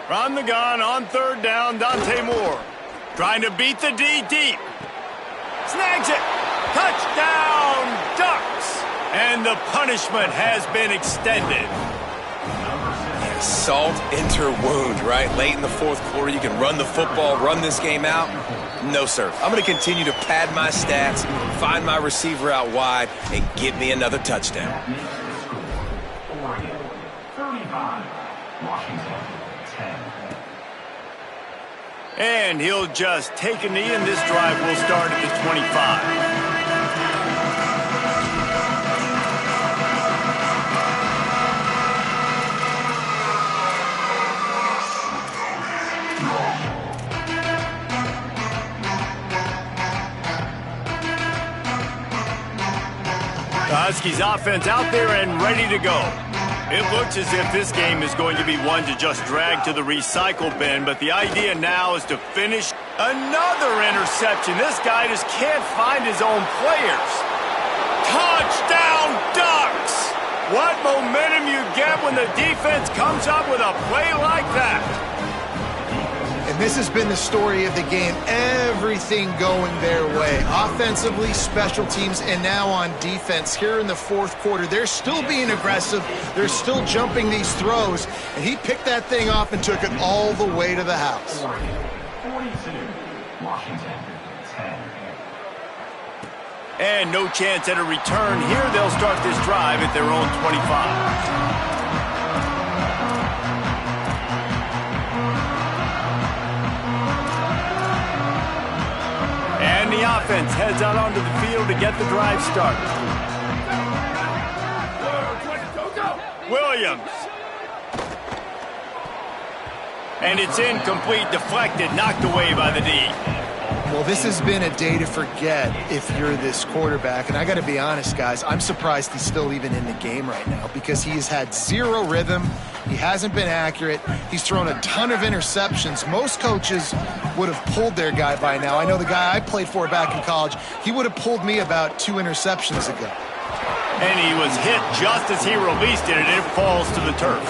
From the gun on 3rd down, Dante Moore. Trying to beat the D deep. Snags it. Touchdown, Ducks. And the punishment has been extended. Salt inter wound, right? Late in the 4th quarter, you can run the football, run this game out. No, sir. I'm going to continue to pad my stats, find my receiver out wide, and get me another touchdown. 35, Washington. And he'll just take a knee, and this drive will start at the 25. The Huskies offense out there and ready to go. It looks as if this game is going to be one to just drag to the recycle bin, but the idea now is to finish. Another interception. This guy just can't find his own players. Touchdown, Ducks! What momentum you get when the defense comes up with a play like that. And this has been the story of the game. Everything going their way. Offensively, special teams, and now on defense. Here in the 4th quarter, they're still being aggressive. They're still jumping these throws. And he picked that thing off and took it all the way to the house. 42, Washington, 10. And no chance at a return here. They'll start this drive at their own 25. And the offense heads out onto the field to get the drive started. Williams. And it's incomplete, deflected, knocked away by the D. Well, this has been a day to forget if you're this quarterback. And I got to be honest, guys, I'm surprised he's still even in the game right now because he has had zero rhythm. He hasn't been accurate. He's thrown a ton of interceptions. Most coaches would have pulled their guy by now. I know the guy I played for back in college, he would have pulled me about 2 interceptions ago. And he was hit just as he released it, and it falls to the turf.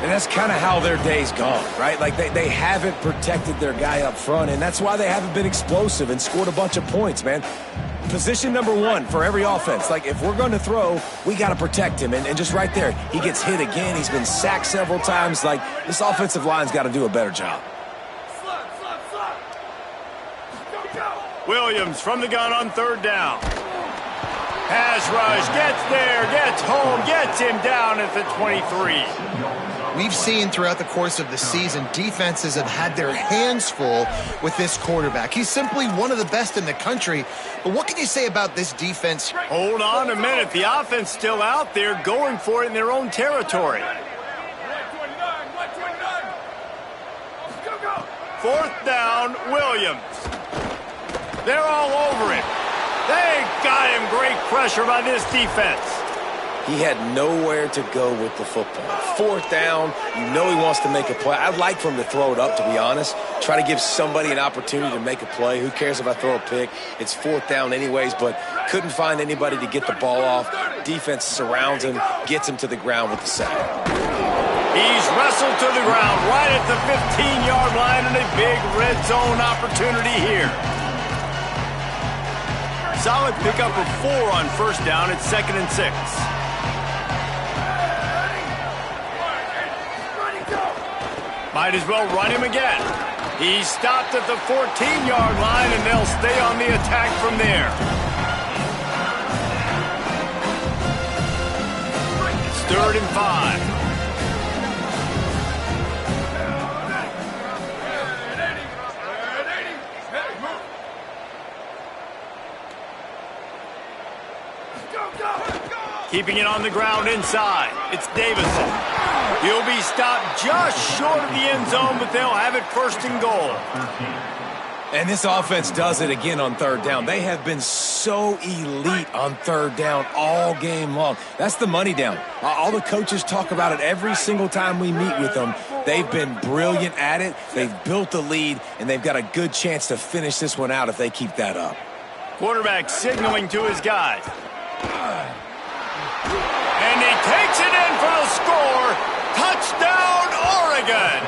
And that's kind of how their day's gone, right? Like, they haven't protected their guy up front, and that's why they haven't been explosive and scored a bunch of points, man. Position number 1 for every offense. Like, if we're going to throw, we got to protect him. And just right there, he gets hit again. He's been sacked several times. Like, this offensive line's got to do a better job. Williams from the gun on 3rd down. Pass rush, gets there, gets home, gets him down at the 23. We've seen throughout the course of the season, defenses have had their hands full with this quarterback. He's simply one of the best in the country. But what can you say about this defense? Hold on a minute. The offense still out there going for it in their own territory. 4th down, Williams. They're all over it. They got him. Great pressure by this defense. He had nowhere to go with the football. 4th down, you know he wants to make a play. I'd like for him to throw it up, to be honest. Try to give somebody an opportunity to make a play. Who cares if I throw a pick? It's 4th down anyways, but couldn't find anybody to get the ball off. Defense surrounds him, gets him to the ground with the sack. He's wrestled to the ground right at the 15-yard line, and a big red zone opportunity here. Solid pickup of 4 on 1st down. It's 2nd and 6. Might as well run him again. He's stopped at the 14-yard line, and they'll stay on the attack from there. It's 3rd and 5. Keeping it on the ground inside. It's Davison. He'll be stopped just short of the end zone, but they'll have it 1st and goal. And this offense does it again on 3rd down. They have been so elite on 3rd down all game long. That's the money down. All the coaches talk about it every single time we meet with them. They've been brilliant at it. They've built the lead, and they've got a good chance to finish this one out if they keep that up. Quarterback signaling to his guys. And he takes it in for the score. Touchdown, Oregon!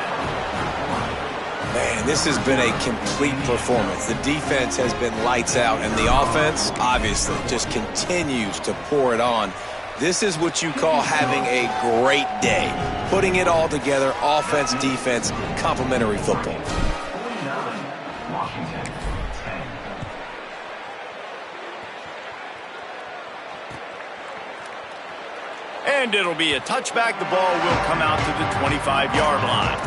Man, this has been a complete performance. The defense has been lights out, and the offense, obviously, just continues to pour it on. This is what you call having a great day. Putting it all together, offense, defense, complementary football. And it'll be a touchback. The ball will come out to the 25-yard line.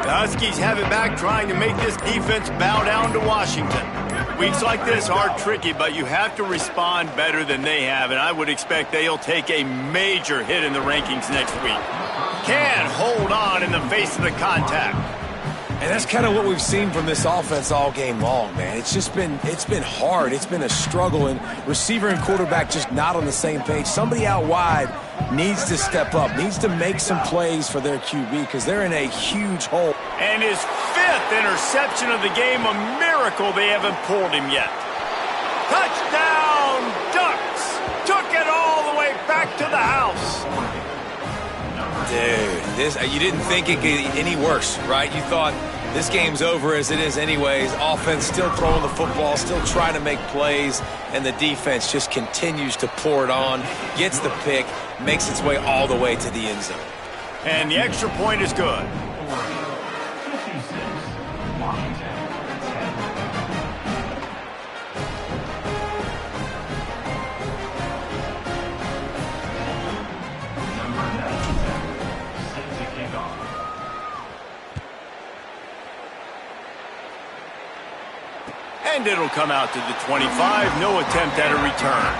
The Huskies have it back, trying to make this defense bow down to Washington. Weeks like this are tricky, but you have to respond better than they have, and I would expect they'll take a major hit in the rankings next week. Can hold on in the face of the contact. And that's kind of what we've seen from this offense all game long, man. It's been hard. It's been a struggle, and receiver and quarterback just not on the same page. Somebody out wide needs to step up, needs to make some plays for their QB because they're in a huge hole. And his 5th interception of the game, a miracle they haven't pulled him yet. Touchdown, Ducks! Took it all the way back to the house. Dude, you didn't think it could get any worse, right? You thought this game's over as it is anyways. Offense still throwing the football, still trying to make plays, and the defense just continues to pour it on, gets the pick, makes its way all the way to the end zone. And the extra point is good. And it'll come out to the 25. No attempt at a return.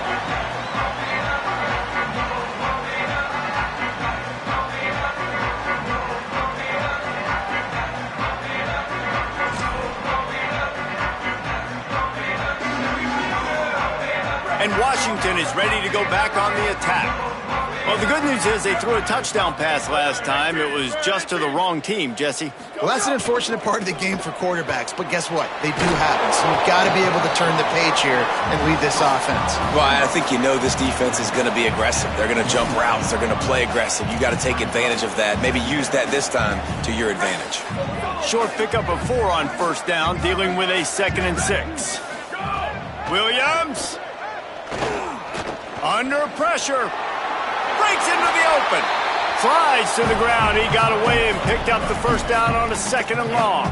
And Washington is ready to go back on the attack. Well, the good news is they threw a touchdown pass last time. It was just to the wrong team, Jesse. Well, that's an unfortunate part of the game for quarterbacks, but guess what? They do happen, so we've got to be able to turn the page here and lead this offense. Well, I think you know this defense is going to be aggressive. They're going to jump routes. They're going to play aggressive. You got to take advantage of that. Maybe use that this time to your advantage. Short pickup of 4 on 1st down, dealing with a 2nd and 6. Williams. Under pressure. Breaks into the open. Slides to the ground. He got away and picked up the first down on a 2nd and long.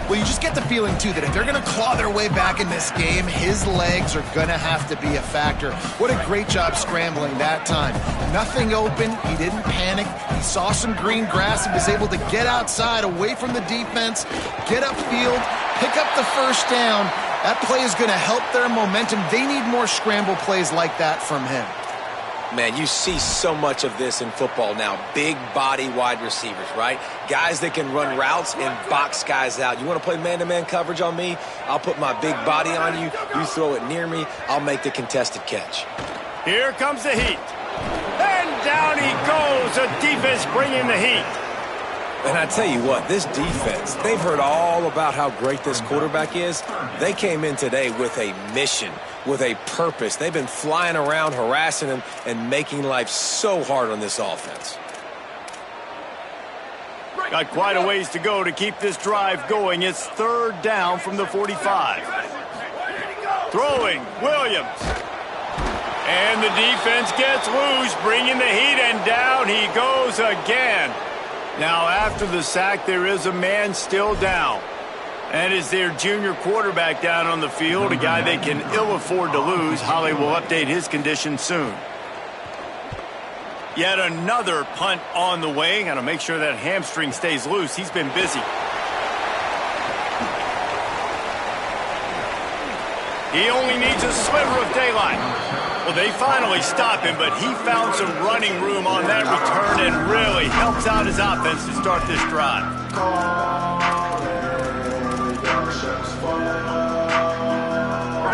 Well, you just get the feeling, too, that if they're going to claw their way back in this game, his legs are going to have to be a factor. What a great job scrambling that time. Nothing open. He didn't panic. He saw some green grass and was able to get outside, away from the defense, get upfield, pick up the first down. That play is going to help their momentum. They need more scramble plays like that from him. Man, you see so much of this in football now. Big body wide receivers, right? Guys that can run routes and box guys out. You want to play man-to-man coverage on me? I'll put my big body on you. You throw it near me, I'll make the contested catch. Here comes the heat. And down he goes. The defense bringing the heat. And I tell you what, this defense, they've heard all about how great this quarterback is. They came in today with a mission, with a purpose. They've been flying around, harassing him, and making life so hard on this offense. Got quite a ways to go to keep this drive going. It's 3rd down from the 45. Throwing, Williams. And the defense gets loose, bringing the heat, and down he goes again. Now, after the sack, there is a man still down. That is their junior quarterback down on the field, a guy they can ill afford to lose. Holly will update his condition soon. Yet another punt on the way. Got to make sure that hamstring stays loose. He's been busy. He only needs a sliver of daylight. Well, they finally stop him, but he found some running room on that return and really helps out his offense to start this drive.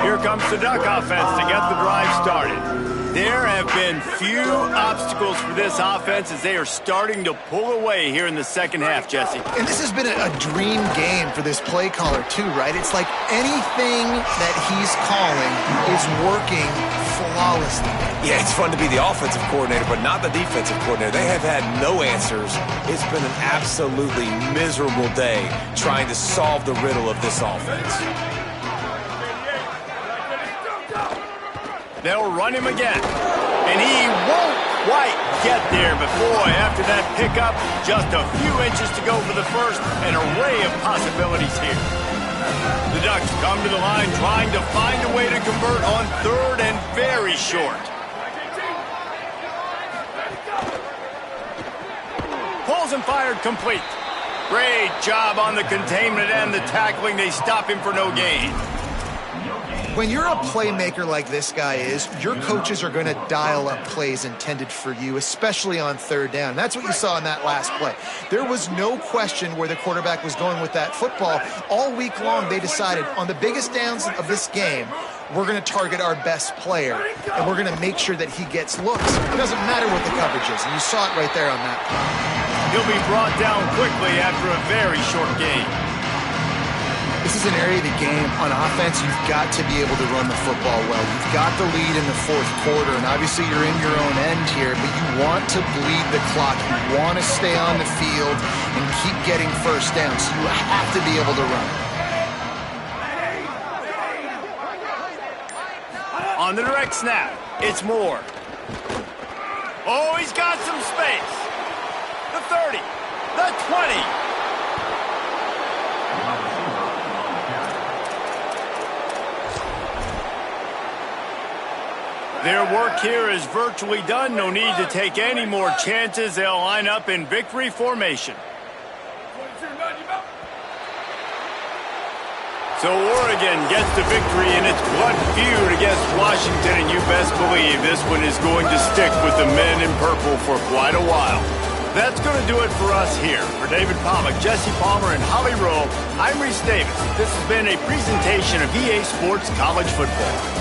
Here comes the Duck offense to get the drive started. There have been few obstacles for this offense as they are starting to pull away here in the second half, Jesse. And this has been a dream game for this play caller, too, right? It's like anything that he's calling is working flawlessly. Yeah, it's fun to be the offensive coordinator, but not the defensive coordinator. They have had no answers. It's been an absolutely miserable day trying to solve the riddle of this offense. They'll run him again. And he won't quite get there. But boy, after that pickup, just a few inches to go for the first. An array of possibilities here. The Ducks come to the line trying to find a way to convert on 3rd and very short. Pulls and fired complete. Great job on the containment and the tackling. They stop him for no gain. When you're a playmaker like this guy is, your coaches are going to dial up plays intended for you, especially on 3rd down. That's what you saw in that last play. There was no question where the quarterback was going with that football. All week long, they decided on the biggest downs of this game, we're going to target our best player, and we're going to make sure that he gets looks. It doesn't matter what the coverage is, and you saw it right there on that play. He'll be brought down quickly after a very short game. This is an area of the game on offense you've got to be able to run the football well. You've got the lead in the 4th quarter, and obviously you're in your own end here, but you want to bleed the clock. You want to stay on the field and keep getting first down, so you have to be able to run. On the direct snap, it's Moore. Oh, he's got some space. The 30, the 20. Their work here is virtually done. No need to take any more chances. They'll line up in victory formation. So Oregon gets the victory in its blood feud against Washington, and you best believe this one is going to stick with the men in purple for quite a while. That's going to do it for us here. For David Pollack, Jesse Palmer, and Holly Rowe, I'm Reese Davis. This has been a presentation of EA Sports College Football.